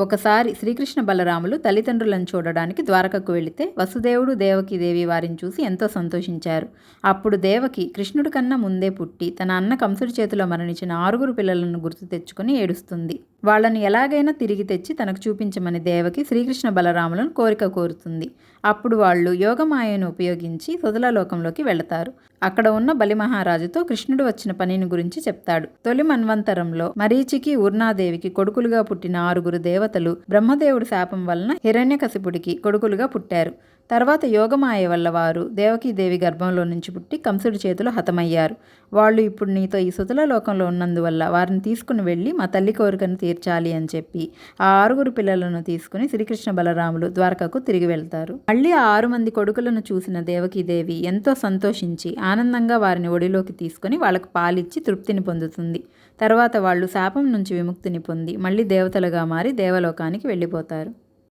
ఒకసారి శ్రీకృష్ణ బలరాములు తల్లిదండ్రులను చూడడానికి ద్వారకకు వెళితే వసుదేవుడు దేవకీదేవి వారిని చూసి ఎంతో సంతోషించారు. అప్పుడు దేవకి కృష్ణుడి కన్నా ముందే పుట్టి తన అన్న కంసుడి చేతిలో మరణించిన 6 పిల్లలను గుర్తు తెచ్చుకుని ఏడుస్తుంది. వాళ్ళని ఎలాగైనా తిరిగి తెచ్చి తనకు చూపించమని దేవకి శ్రీకృష్ణ బలరాములను కోరుతుంది. అప్పుడు వాళ్ళు యోగమాయను ఉపయోగించి సుతలలోకంలోకి వెళతారు. అక్కడ ఉన్న బలిమహారాజుతో కృష్ణుడు వచ్చిన పనిని గురించి చెప్తాడు. తొలి మన్వంతరంలో మరీచికి, ఊర్ణాదేవికి కొడుకులుగా పుట్టిన 6 దేవతలు బ్రహ్మదేవుడి శాపం వలన హిరణ్యకశిపుడికి కొడుకులుగా పుట్టారు. తర్వాత యోగమాయ వల్ల వారు దేవకీదేవి గర్భంలో నుంచి పుట్టి కంసుడి చేతిలో హతమయ్యారు. వాళ్ళు ఇప్పుడు నీతో ఈ సుతల లోకంలో ఉన్నందువల్ల వారిని తీసుకుని వెళ్ళి మా తల్లి కోరికను తీర్చాలి అని చెప్పి ఆ 6 పిల్లలను తీసుకుని శ్రీకృష్ణ బలరాములు ద్వారకకు తిరిగి వెళ్తారు. మళ్ళీ ఆ 6 మంది కొడుకులను చూసిన దేవకీదేవి ఎంతో సంతోషించి ఆనందంగా వారిని ఒడిలోకి తీసుకుని వాళ్ళకు పాలిచ్చి తృప్తిని పొందుతుంది. తర్వాత వాళ్ళు శాపం నుంచి విముక్తిని పొంది మళ్ళీ దేవతలుగా మారి దేవలోకానికి వెళ్ళిపోతారు.